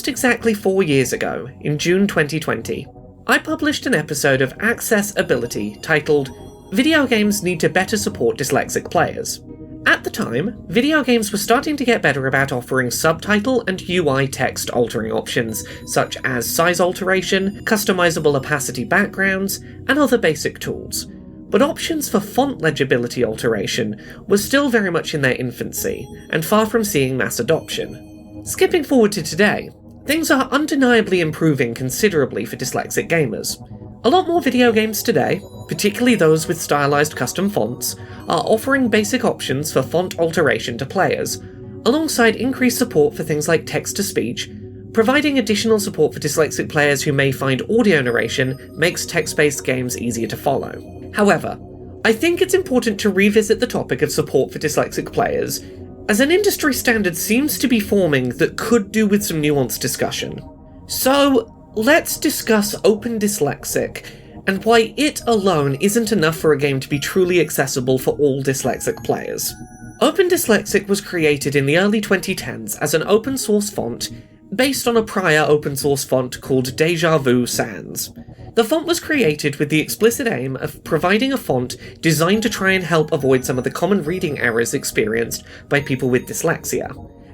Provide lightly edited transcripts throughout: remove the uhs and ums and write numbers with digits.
just exactly 4 years ago, in June 2020, I published an episode of Accessibility titled Video Games Need to Better Support Dyslexic Players. At the time, video games were starting to get better about offering subtitle and UI text altering options, such as size alteration, customizable opacity backgrounds, and other basic tools. But options for font legibility alteration were still very much in their infancy, and far from seeing mass adoption. Skipping forward to today, things are undeniably improving considerably for dyslexic gamers. A lot more video games today, particularly those with stylized custom fonts, are offering basic options for font alteration to players, alongside increased support for things like text-to-speech, providing additional support for dyslexic players who may find audio narration makes text-based games easier to follow. However, I think it's important to revisit the topic of support for dyslexic players, as an industry standard seems to be forming that could do with some nuanced discussion. So, let's discuss OpenDyslexic, and why it alone isn't enough for a game to be truly accessible for all dyslexic players. OpenDyslexic was created in the early 2010s as an open source font based on a prior open source font called Deja Vu Sans. The font was created with the explicit aim of providing a font designed to try and help avoid some of the common reading errors experienced by people with dyslexia,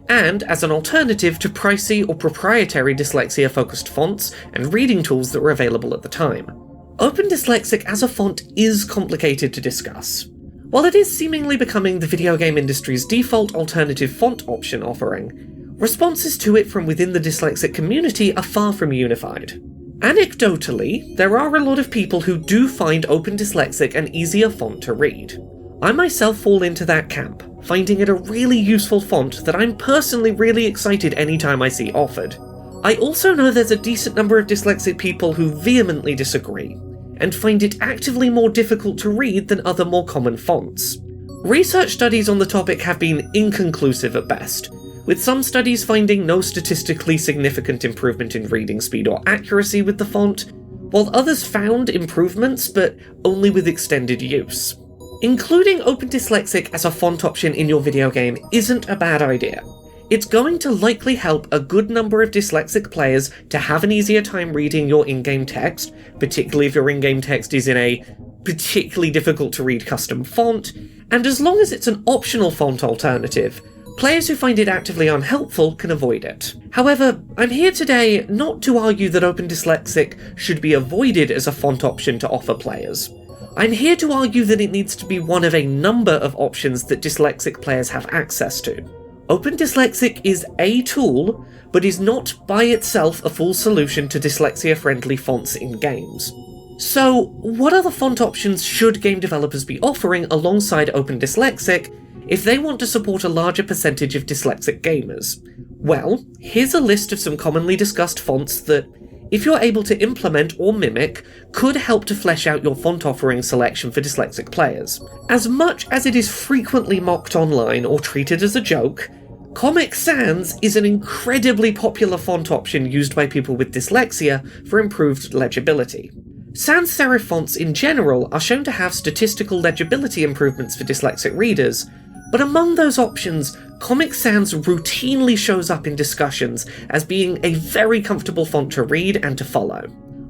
and as an alternative to pricey or proprietary dyslexia-focused fonts and reading tools that were available at the time. OpenDyslexic as a font is complicated to discuss. While it is seemingly becoming the video game industry's default alternative font option offering, responses to it from within the dyslexic community are far from unified. Anecdotally, there are a lot of people who do find OpenDyslexic an easier font to read. I myself fall into that camp, finding it a really useful font that I'm personally really excited anytime I see offered. I also know there's a decent number of dyslexic people who vehemently disagree, and find it actively more difficult to read than other more common fonts. Research studies on the topic have been inconclusive at best, with some studies finding no statistically significant improvement in reading speed or accuracy with the font, while others found improvements, but only with extended use. Including OpenDyslexic as a font option in your video game isn't a bad idea. It's going to likely help a good number of dyslexic players to have an easier time reading your in-game text, particularly if your in-game text is in a particularly difficult to read custom font, and as long as it's an optional font alternative, players who find it actively unhelpful can avoid it. However, I'm here today not to argue that OpenDyslexic should be avoided as a font option to offer players. I'm here to argue that it needs to be one of a number of options that dyslexic players have access to. OpenDyslexic is a tool, but is not by itself a full solution to dyslexia-friendly fonts in games. So, what other font options should game developers be offering alongside OpenDyslexic if they want to support a larger percentage of dyslexic gamers? Well, here's a list of some commonly discussed fonts that, if you're able to implement or mimic, could help to flesh out your font offering selection for dyslexic players. As much as it is frequently mocked online or treated as a joke, Comic Sans is an incredibly popular font option used by people with dyslexia for improved legibility. Sans serif fonts in general are shown to have statistical legibility improvements for dyslexic readers, but among those options, Comic Sans routinely shows up in discussions as being a very comfortable font to read and to follow.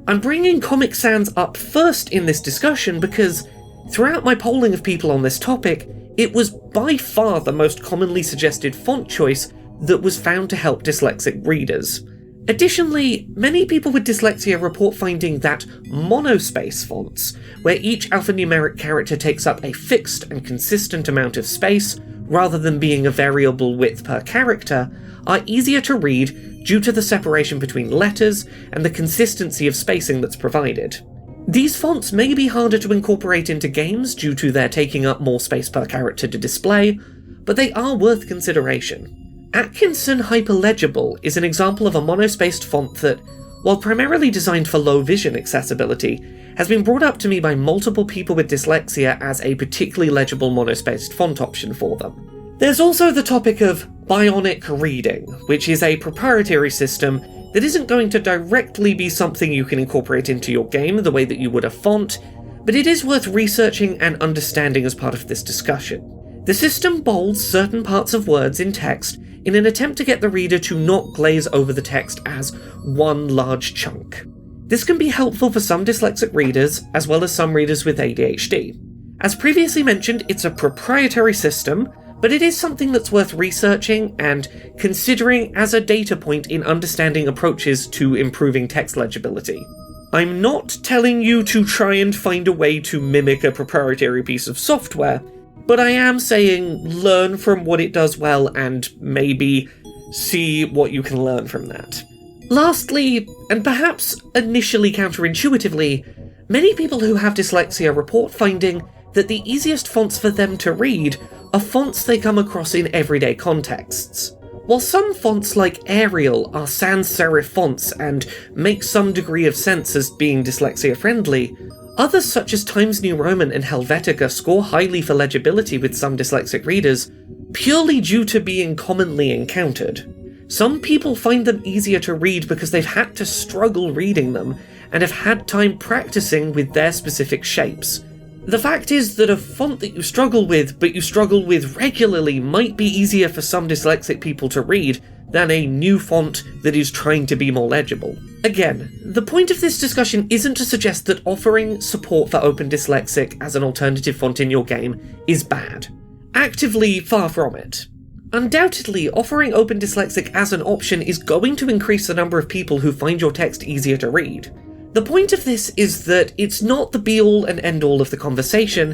I'm bringing Comic Sans up first in this discussion because, throughout my polling of people on this topic, it was by far the most commonly suggested font choice that was found to help dyslexic readers. Additionally, many people with dyslexia report finding that monospace fonts, where each alphanumeric character takes up a fixed and consistent amount of space, rather than being a variable width per character, are easier to read due to the separation between letters and the consistency of spacing that's provided. These fonts may be harder to incorporate into games due to their taking up more space per character to display, but they are worth consideration. Atkinson Hyperlegible is an example of a monospaced font that, while primarily designed for low vision accessibility, has been brought up to me by multiple people with dyslexia as a particularly legible monospaced font option for them. There's also the topic of bionic reading, which is a proprietary system that isn't going to directly be something you can incorporate into your game the way that you would a font, but it is worth researching and understanding as part of this discussion. The system bolds certain parts of words in text in an attempt to get the reader to not glaze over the text as one large chunk. This can be helpful for some dyslexic readers, as well as some readers with ADHD. As previously mentioned, it's a proprietary system, but it is something that's worth researching and considering as a data point in understanding approaches to improving text legibility. I'm not telling you to try and find a way to mimic a proprietary piece of software, but I am saying learn from what it does well and maybe see what you can learn from that. Lastly, and perhaps initially counterintuitively, many people who have dyslexia report finding that the easiest fonts for them to read are fonts they come across in everyday contexts. While some fonts like Arial are sans serif fonts and make some degree of sense as being dyslexia friendly, others such as Times New Roman and Helvetica score highly for legibility with some dyslexic readers, purely due to being commonly encountered. Some people find them easier to read because they've had to struggle reading them, and have had time practicing with their specific shapes. The fact is that a font that you struggle with, but you struggle with regularly, might be easier for some dyslexic people to read than a new font that is trying to be more legible. Again, the point of this discussion isn't to suggest that offering support for OpenDyslexic as an alternative font in your game is bad. Actively far from it. Undoubtedly, offering OpenDyslexic as an option is going to increase the number of people who find your text easier to read. The point of this is that it's not the be-all and end-all of the conversation,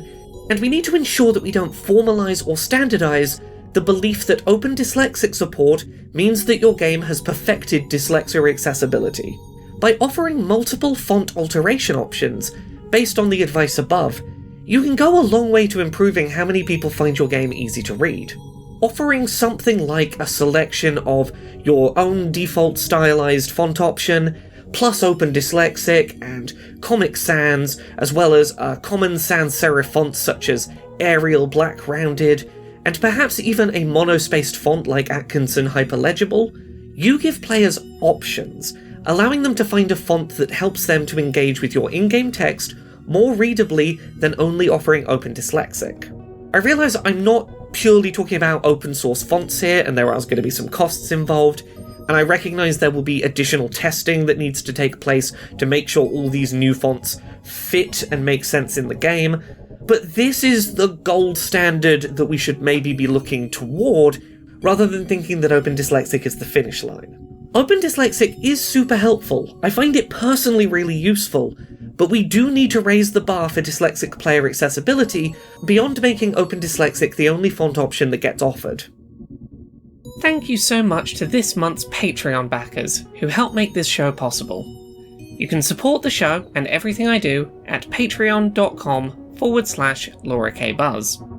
and we need to ensure that we don't formalise or standardise the belief that OpenDyslexic support means that your game has perfected dyslexia accessibility. By offering multiple font alteration options, based on the advice above, you can go a long way to improving how many people find your game easy to read. Offering something like a selection of your own default stylized font option, plus OpenDyslexic and Comic Sans, as well as common sans serif fonts such as Arial Black Rounded, and perhaps even a monospaced font like Atkinson Hyperlegible, you give players options, allowing them to find a font that helps them to engage with your in-game text more readably than only offering OpenDyslexic. I realise I'm not purely talking about open source fonts here, and there are going to be some costs involved, and I recognise there will be additional testing that needs to take place to make sure all these new fonts fit and make sense in the game, but this is the gold standard that we should maybe be looking toward, rather than thinking that OpenDyslexic is the finish line. OpenDyslexic is super helpful. I find it personally really useful, but we do need to raise the bar for dyslexic player accessibility beyond making OpenDyslexic the only font option that gets offered. Thank you so much to this month's Patreon backers who help make this show possible. You can support the show and everything I do at patreon.com/LauraKBuzz.